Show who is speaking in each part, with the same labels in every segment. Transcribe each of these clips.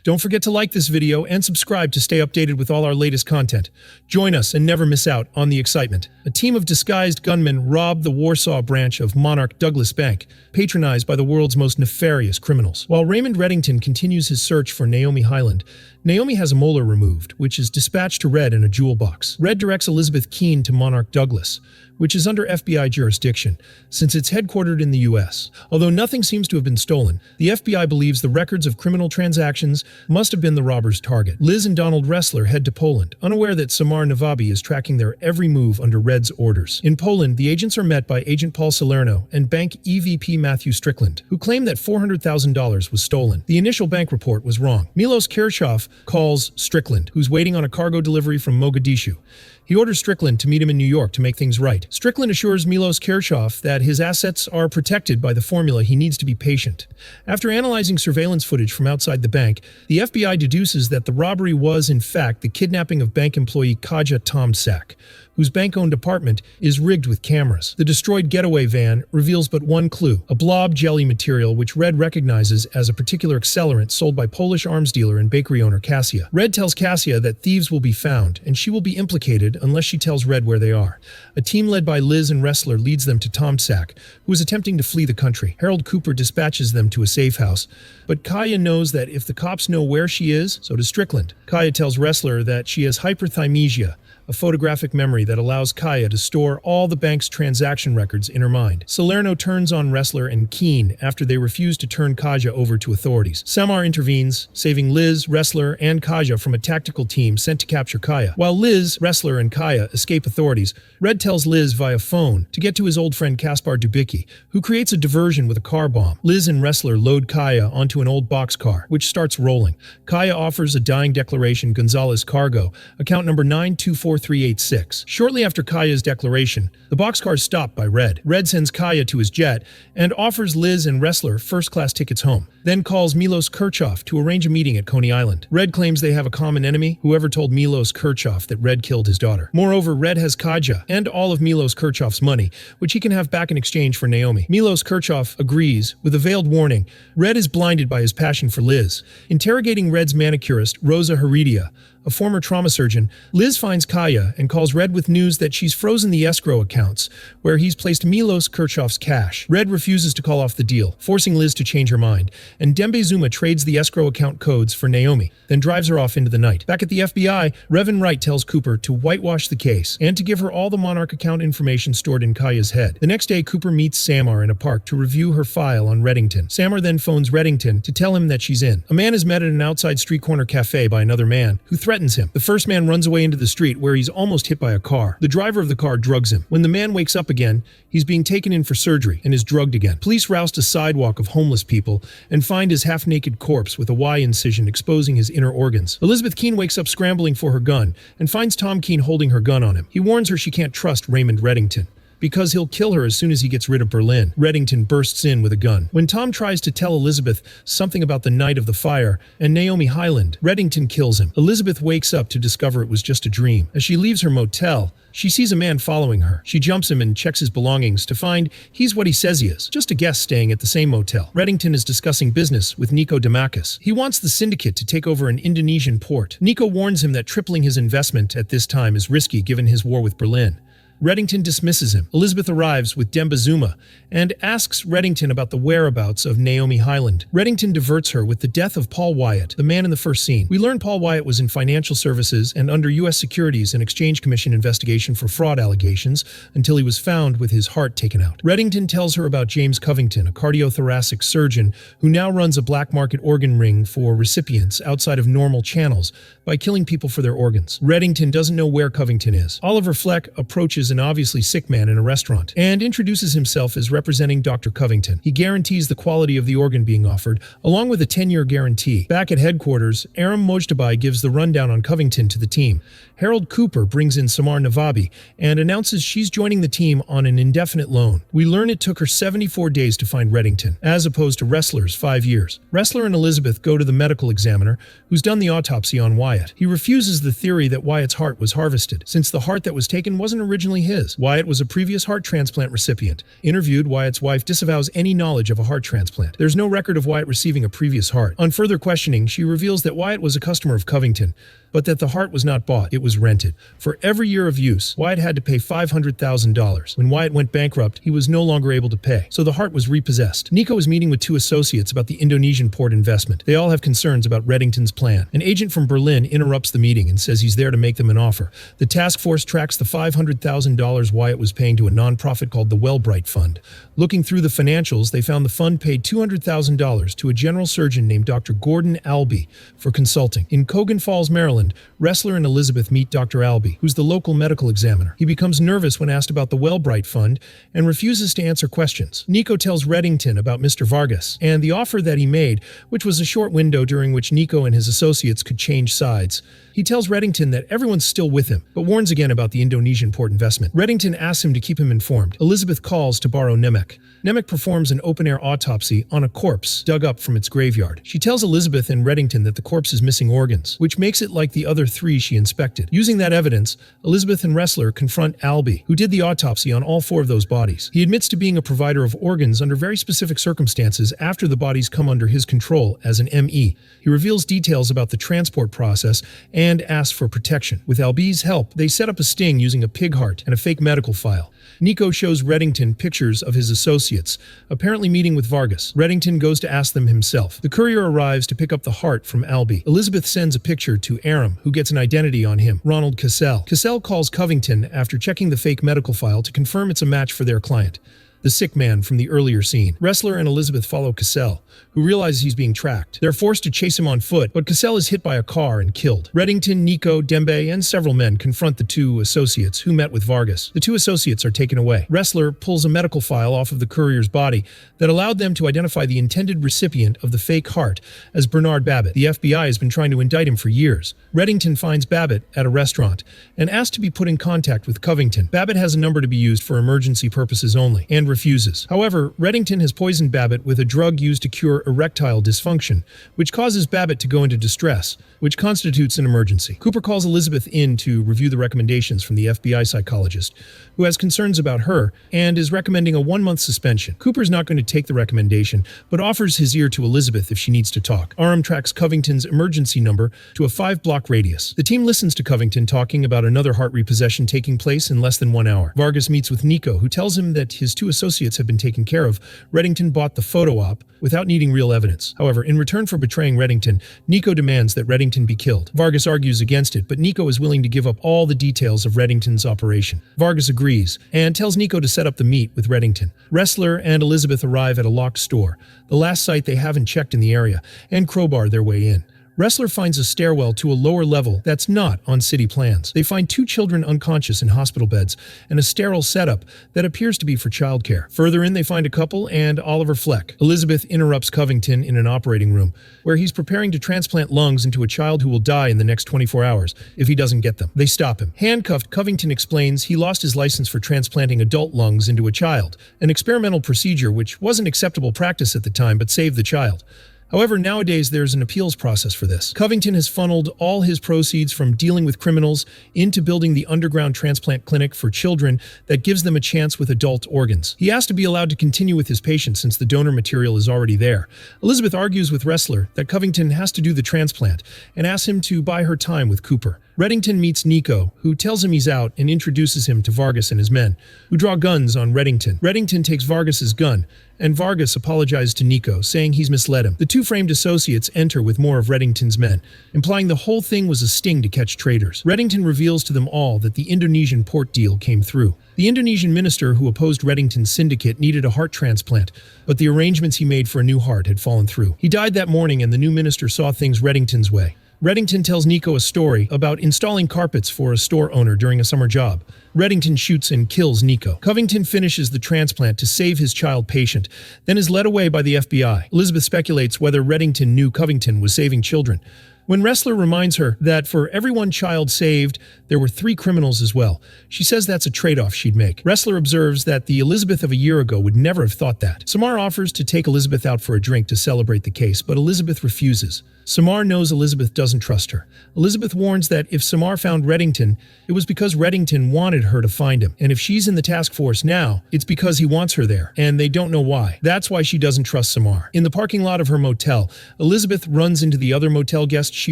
Speaker 1: Don't forget to like this video and subscribe to stay updated with all our latest content. Join us and never miss out on the excitement. A team of disguised gunmen robbed the Warsaw branch of Monarch Douglas Bank, patronized by the world's most nefarious criminals. While Raymond Reddington continues his search for Naomi Highland, Naomi has a molar removed, which is dispatched to Red in a jewel box. Red directs Elizabeth Keen to Monarch Douglas, which is under FBI jurisdiction, since it's headquartered in the U.S. Although nothing seems to have been stolen, the FBI believes the records of criminal transactions must have been the robber's target. Liz and Donald Ressler head to Poland, unaware that Samar Nawabi is tracking their every move under Red's orders. In Poland, the agents are met by Agent Paul Salerno and bank EVP Matthew Strickland, who claim that $400,000 was stolen. The initial bank report was wrong. Milos Kirchhoff calls Strickland, who's waiting on a cargo delivery from Mogadishu. He orders Strickland to meet him in New York to make things right. Strickland assures Milos Kirchhoff that his assets are protected by the formula he needs to be patient. After analyzing surveillance footage from outside the bank, the FBI deduces that the robbery was, in fact, the kidnapping of bank employee Kaja Tomczak, whose bank-owned apartment is rigged with cameras. The destroyed getaway van reveals but one clue, a blob jelly material which Red recognizes as a particular accelerant sold by Polish arms dealer and bakery owner Kasia. Red tells Kasia that thieves will be found, and she will be implicated unless she tells Red where they are. A team led by Liz and Ressler leads them to Tomczak, who is attempting to flee the country. Harold Cooper dispatches them to a safe house, but Kaya knows that if the cops know where she is, so does Strickland. Kaya tells Ressler that she has hyperthymesia, a photographic memory that allows Kaya to store all the bank's transaction records in her mind. Salerno turns on Ressler and Keen after they refuse to turn Kaja over to authorities. Samar intervenes, saving Liz, Ressler, and Kaja from a tactical team sent to capture Kaya. While Liz, Ressler, and Kaya escape authorities, Red tells Liz via phone to get to his old friend Kaspar Dubicki, who creates a diversion with a car bomb. Liz and Ressler load Kaya onto an old boxcar, which starts rolling. Kaya offers a dying declaration Gonzalez cargo, account number 924386. Shortly after Kaya's declaration, the boxcar is stopped by Red. Red sends Kaya to his jet and offers Liz and Ressler first-class tickets home, then calls Milos Kirchhoff to arrange a meeting at Coney Island. Red claims they have a common enemy, whoever told Milos Kirchhoff that Red killed his daughter. Moreover, Red has Kaja and all of Milos Kirchhoff's money, which he can have back in exchange for Naomi. Milos Kirchhoff agrees, with a veiled warning. Red is blinded by his passion for Liz. Interrogating Red's manicurist, Rosa Heredia, a former trauma surgeon, Liz finds Kaya and calls Red with news that she's frozen the escrow accounts, where he's placed Milos Kirchhoff's cash. Red refuses to call off the deal, forcing Liz to change her mind, and Dembe Zuma trades the escrow account codes for Naomi, then drives her off into the night. Back at the FBI, Revan Wright tells Cooper to whitewash the case and to give her all the Monarch account information stored in Kaya's head. The next day, Cooper meets Samar in a park to review her file on Reddington. Samar then phones Reddington to tell him that she's in. A man is met at an outside street corner cafe by another man, who threatens him. The first man runs away into the street where he's almost hit by a car. The driver of the car drugs him. When the man wakes up again, he's being taken in for surgery and is drugged again. Police roust a sidewalk of homeless people and find his half-naked corpse with a Y incision exposing his inner organs. Elizabeth Keen wakes up scrambling for her gun and finds Tom Keen holding her gun on him. He warns her she can't trust Raymond Reddington, because he'll kill her as soon as he gets rid of Berlin. Reddington bursts in with a gun. When Tom tries to tell Elizabeth something about the night of the fire and Naomi Highland, Reddington kills him. Elizabeth wakes up to discover it was just a dream. As she leaves her motel, she sees a man following her. She jumps him and checks his belongings to find he's what he says he is, just a guest staying at the same motel. Reddington is discussing business with Nico Damakis. He wants the syndicate to take over an Indonesian port. Nico warns him that tripling his investment at this time is risky given his war with Berlin. Reddington dismisses him. Elizabeth arrives with Dembe Zuma and asks Reddington about the whereabouts of Naomi Highland. Reddington diverts her with the death of Paul Wyatt, the man in the first scene. We learn Paul Wyatt was in financial services and under U.S. Securities and Exchange Commission investigation for fraud allegations until he was found with his heart taken out. Reddington tells her about James Covington, a cardiothoracic surgeon who now runs a black market organ ring for recipients outside of normal channels by killing people for their organs. Reddington doesn't know where Covington is. Oliver Fleck approaches an obviously sick man in a restaurant and introduces himself as representing Dr. Covington. He guarantees the quality of the organ being offered, along with a 10-year guarantee. Back at headquarters, Aram Mojtabai gives the rundown on Covington to the team. Harold Cooper brings in Samar Nawabi and announces she's joining the team on an indefinite loan. We learn it took her 74 days to find Reddington, as opposed to Ressler's 5 years. Ressler and Elizabeth go to the medical examiner, who's done the autopsy on Wyatt. He refuses the theory that Wyatt's heart was harvested, since the heart that was taken wasn't originally only his. Wyatt was a previous heart transplant recipient. Interviewed, Wyatt's wife disavows any knowledge of a heart transplant. There's no record of Wyatt receiving a previous heart. On further questioning, she reveals that Wyatt was a customer of Covington, but that the heart was not bought, it was rented. For every year of use, Wyatt had to pay $500,000. When Wyatt went bankrupt, he was no longer able to pay, so the heart was repossessed. Nico is meeting with two associates about the Indonesian port investment. They all have concerns about Reddington's plan. An agent from Berlin interrupts the meeting and says he's there to make them an offer. The task force tracks the $500,000 Wyatt was paying to a nonprofit called the Wellbright Fund. Looking through the financials, they found the fund paid $200,000 to a general surgeon named Dr. Gordon Albee for consulting. In Cogan Falls, Maryland, Ressler and Elizabeth meet Dr. Albee, who's the local medical examiner. He becomes nervous when asked about the Wellbright Fund and refuses to answer questions. Nico tells Reddington about Mr. Vargas and the offer that he made, which was a short window during which Nico and his associates could change sides. He tells Reddington that everyone's still with him, but warns again about the Indonesian port investment. Reddington asks him to keep him informed. Elizabeth calls to borrow Nemec. Nemec performs an open-air autopsy on a corpse dug up from its graveyard. She tells Elizabeth and Reddington that the corpse is missing organs, which makes it like the other three she inspected. Using that evidence, Elizabeth and Ressler confront Albee, who did the autopsy on all four of those bodies. He admits to being a provider of organs under very specific circumstances after the bodies come under his control as an ME. He reveals details about the transport process and asks for protection. With Albee's help, they set up a sting using a pig heart and a fake medical file. Nico shows Reddington pictures of his associates, apparently meeting with Vargas. Reddington goes to ask them himself. The courier arrives to pick up the heart from Albee. Elizabeth sends a picture to Aram, who gets an identity on him, Ronald Cassell. Cassell calls Covington after checking the fake medical file to confirm it's a match for their client, the sick man from the earlier scene. Ressler and Elizabeth follow Cassell, who realizes he's being tracked. They're forced to chase him on foot, but Cassell is hit by a car and killed. Reddington, Nico, Dembe, and several men confront the two associates who met with Vargas. The two associates are taken away. Ressler pulls a medical file off of the courier's body that allowed them to identify the intended recipient of the fake heart as Bernard Babbitt. The FBI has been trying to indict him for years. Reddington finds Babbitt at a restaurant and asks to be put in contact with Covington. Babbitt has a number to be used for emergency purposes only and refuses. However, Reddington has poisoned Babbitt with a drug used to cure erectile dysfunction, which causes Babbitt to go into distress, which constitutes an emergency. Cooper calls Elizabeth in to review the recommendations from the FBI psychologist, who has concerns about her and is recommending a 1-month suspension. Cooper's not going to take the recommendation, but offers his ear to Elizabeth if she needs to talk. Aram tracks Covington's emergency number to a 5-block radius. The team listens to Covington talking about another heart repossession taking place in less than 1 hour. Vargas meets with Nico, who tells him that his two associates have been taken care of. Reddington bought the photo op without needing real evidence. However, in return for betraying Reddington, Nico demands that Reddington be killed. Vargas argues against it, but Nico is willing to give up all the details of Reddington's operation. Vargas agrees and tells Nico to set up the meet with Reddington. Ressler and Elizabeth arrive at a locked store, the last site they haven't checked in the area, and crowbar their way in. Ressler finds a stairwell to a lower level that's not on city plans. They find 2 children unconscious in hospital beds and a sterile setup that appears to be for childcare. Further in, they find a couple and Oliver Fleck. Elizabeth interrupts Covington in an operating room where he's preparing to transplant lungs into a child who will die in the next 24 hours if he doesn't get them. They stop him. Handcuffed, Covington explains he lost his license for transplanting adult lungs into a child, an experimental procedure which wasn't acceptable practice at the time but saved the child. However, nowadays there's an appeals process for this. Covington has funneled all his proceeds from dealing with criminals into building the underground transplant clinic for children that gives them a chance with adult organs. He asked to be allowed to continue with his patients since the donor material is already there. Elizabeth argues with Ressler that Covington has to do the transplant and asks him to buy her time with Cooper. Reddington meets Nico, who tells him he's out and introduces him to Vargas and his men, who draw guns on Reddington. Reddington takes Vargas's gun, and Vargas apologizes to Nico, saying he's misled him. The 2 framed associates enter with more of Reddington's men, implying the whole thing was a sting to catch traitors. Reddington reveals to them all that the Indonesian port deal came through. The Indonesian minister who opposed Reddington's syndicate needed a heart transplant, but the arrangements he made for a new heart had fallen through. He died that morning and the new minister saw things Reddington's way. Reddington tells Nico a story about installing carpets for a store owner during a summer job. Reddington shoots and kills Nico. Covington finishes the transplant to save his child patient, then is led away by the FBI. Elizabeth speculates whether Reddington knew Covington was saving children, when Ressler reminds her that for every 1 child saved, there were 3 criminals as well. She says that's a trade-off she'd make. Ressler observes that the Elizabeth of a year ago would never have thought that. Samar offers to take Elizabeth out for a drink to celebrate the case, but Elizabeth refuses. Samar knows Elizabeth doesn't trust her. Elizabeth warns that if Samar found Reddington, it was because Reddington wanted her to find him. And if she's in the task force now, it's because he wants her there, and they don't know why. That's why she doesn't trust Samar. In the parking lot of her motel, Elizabeth runs into the other motel guest she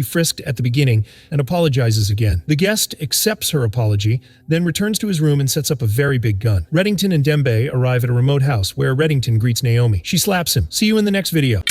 Speaker 1: frisked at the beginning and apologizes again. The guest accepts her apology, then returns to his room and sets up a very big gun. Reddington and Dembe arrive at a remote house where Reddington greets Naomi. She slaps him. See you in the next video.